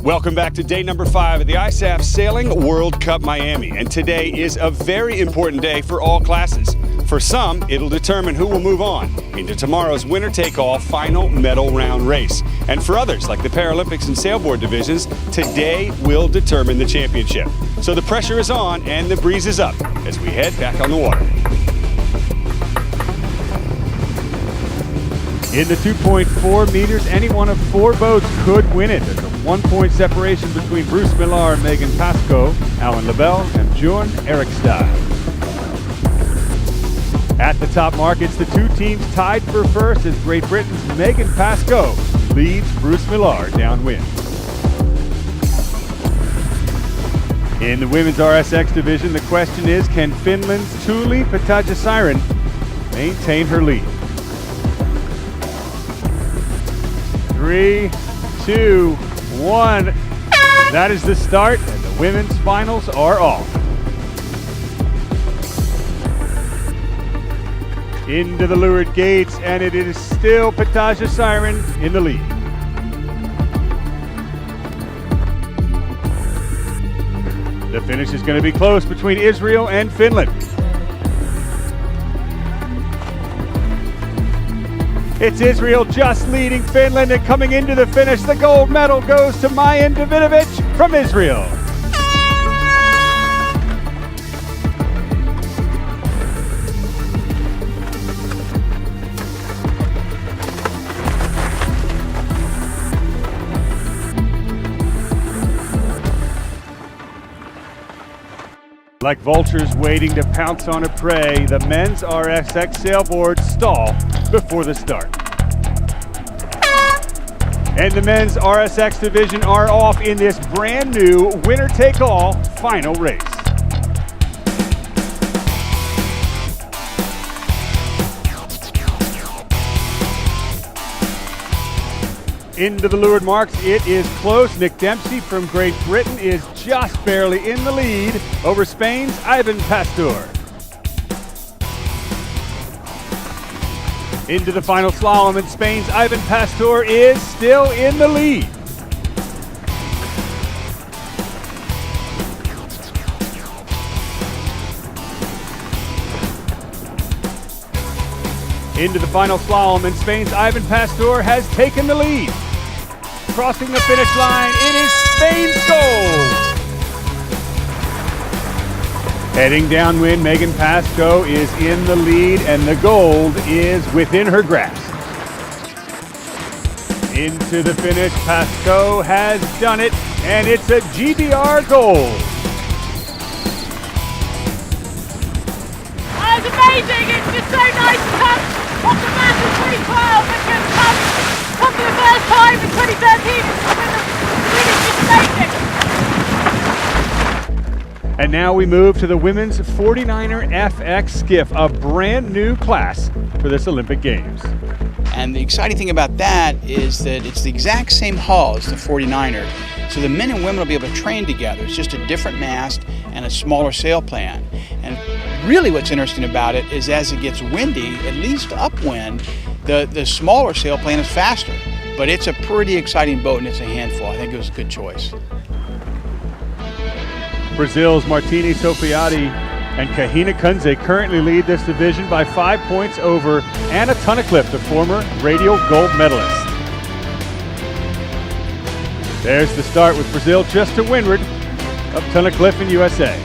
Welcome back to day number 5 of the ISAF Sailing World Cup Miami. And today is a very important day for all classes. For some, it'll determine who will move on into tomorrow's winner-take-all final medal round race. And for others, like the Paralympics and sailboard divisions, today will determine the championship. So the pressure is on and the breeze is up as we head back on the water. In the 2.4 meters, any one of 4 boats could win it. There's a 1-point separation between Bruce Millar, Megan Pascoe, Alan LaBelle, and Bjorn Erikstad. At the top mark, it's the 2 teams tied for first as Great Britain's Megan Pascoe leads Bruce Millar downwind. In the women's RSX division, the question is, can Finland's Tuuli Pataja-Siren maintain her lead? 3, 2, 1. That is the start, and the women's finals are off. Into the leeward gates, and it is still Pataja-Siren in the lead. The finish is going to be close between Israel and Finland. It's Israel just leading Finland, and coming into the finish, the gold medal goes to Mayan Davidovich from Israel. Like vultures waiting to pounce on a prey, the men's RSX sailboards stall before the start. And the men's RSX division are off in this brand new winner-take-all final race. Into the leeward marks, it is close. Nick Dempsey from Great Britain is just barely in the lead over Spain's Ivan Pastor. Into the final slalom, and Spain's Ivan Pastor is still in the lead. Into the final slalom, and Spain's Ivan Pastor has taken the lead. Crossing the finish line, it is Spain's gold. Heading downwind, Megan Pascoe is in the lead, and the gold is within her grasp. Into the finish, Pascoe has done it, and it's a GBR gold. Oh, it's amazing! It's just so nice to come off the mat in 2012 and just come for the first time in 2013. It's just amazing. And now we move to the women's 49er FX skiff, a brand new class for this Olympic Games. And the exciting thing about that is that it's the exact same hull as the 49er. So the men and women will be able to train together. It's just a different mast and a smaller sail plan. And really what's interesting about it is as it gets windy, at least upwind, the smaller sail plan is faster. But it's a pretty exciting boat, and it's a handful. I think it was a good choice. Brazil's Martini Sofiati and Kahina Kunze currently lead this division by 5 points over Anna Tunnicliffe, the former radial gold medalist. There's the start with Brazil just to windward of Tunnicliffe in USA.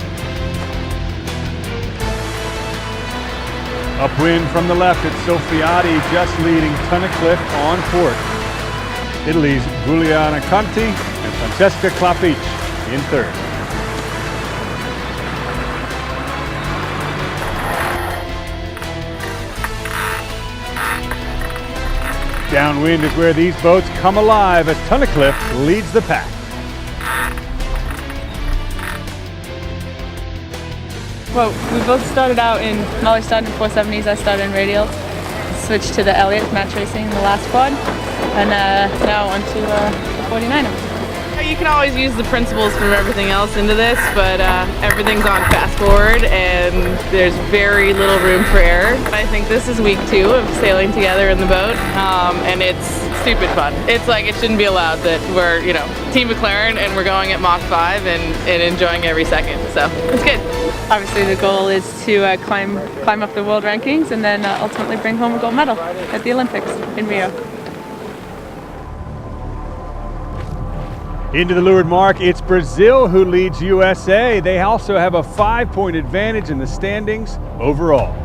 Upwind from the left, it's Sofiati just leading Tunnicliffe on port. Italy's Giuliana Conti and Francesca Clapic in third. Downwind is where these boats come alive as Tunnicliffe leads the pack. Well, we both started out in, Molly started in 470s, I started in radial. Switched to the Elliott match racing in the last quad, and now onto the 49er. You can always use the principles from everything else into this, but everything's on fast forward and there's very little room for error. I think this is week 2 of sailing together in the boat, and it's stupid fun. It's like it shouldn't be allowed that we're, you know, Team McLaren and we're going at Mach 5 and enjoying every second. So it's good. Obviously the goal is to climb up the world rankings and then ultimately bring home a gold medal at the Olympics in Rio. Into the leeward mark, it's Brazil who leads USA. They also have a 5-point advantage in the standings overall.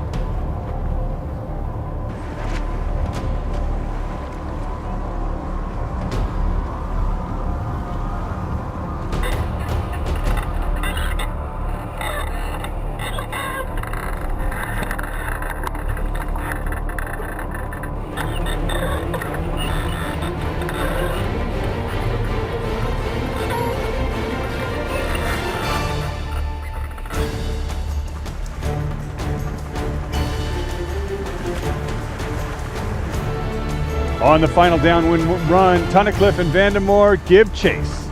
On the final downwind run, Tunnicliffe and Vandermoor give chase.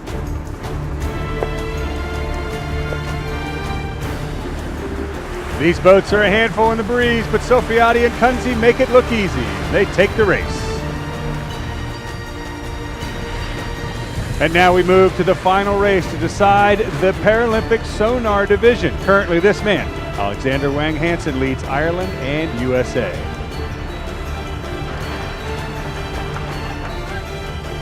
These boats are a handful in the breeze, but Soffiati and Kunze make it look easy. They take the race. And now we move to the final race to decide the Paralympic Sonar division. Currently this man, Alexander Wang Hansen, leads Ireland and USA.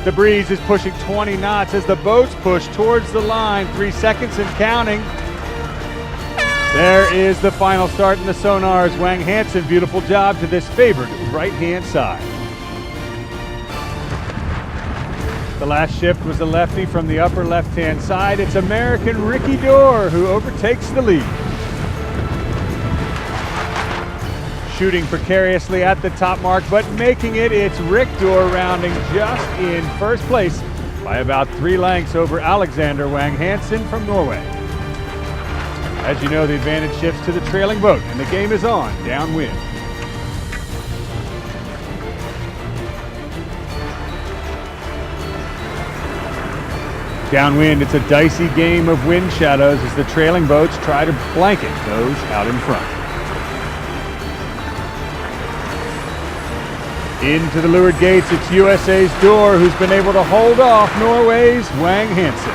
The breeze is pushing 20 knots as the boats push towards the line. 3 seconds and counting. There is the final start in the Sonars. Wang Hansen, beautiful job to this favored right-hand side. The last shift was a lefty from the upper left-hand side. It's American Ricky Dorr who overtakes the lead. Shooting precariously at the top mark, but making it, it's Rick Dorr rounding just in first place by about 3 lengths over Alexander Wang Hansen from Norway. As you know, the advantage shifts to the trailing boat, and the game is on downwind. Downwind, it's a dicey game of wind shadows as the trailing boats try to blanket those out in front. Into the leeward gates, it's USA's Dorr who's been able to hold off Norway's Wang Hansen.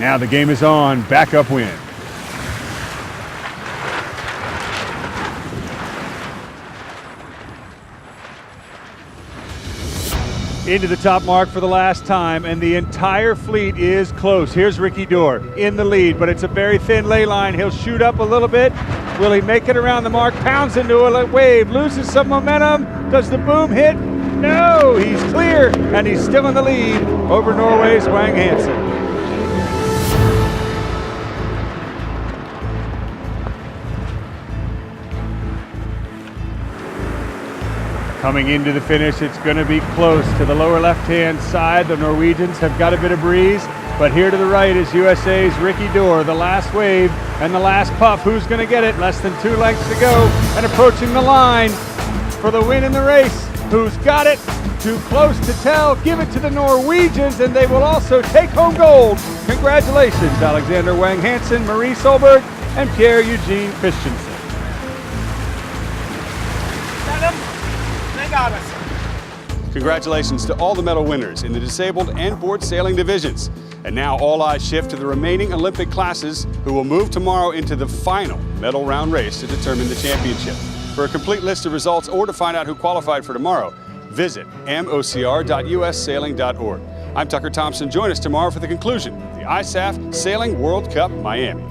Now the game is on, back upwind. Into the top mark for the last time, and the entire fleet is close. Here's Ricky Dorr in the lead, but it's a very thin ley line. He'll shoot up a little bit. Will he make it around the mark? Pounds into a wave, loses some momentum. Does the boom hit? No, he's clear, and he's still in the lead over Norway's Wang Hansen. Coming into the finish, it's going to be close to the lower left-hand side. The Norwegians have got a bit of breeze, but here to the right is USA's Ricky Dorr, the last wave and the last puff. Who's going to get it? Less than 2 lengths to go, and approaching the line for the win in the race. Who's got it? Too close to tell. Give it to the Norwegians, and they will also take home gold. Congratulations, Alexander Wang Hansen, Marie Solberg, and Pierre-Eugene Christensen. Congratulations to all the medal winners in the disabled and board sailing divisions. And now all eyes shift to the remaining Olympic classes who will move tomorrow into the final medal round race to determine the championship. For a complete list of results or to find out who qualified for tomorrow, visit mocr.ussailing.org. I'm Tucker Thompson. Join us tomorrow for the conclusion of the ISAF Sailing World Cup Miami.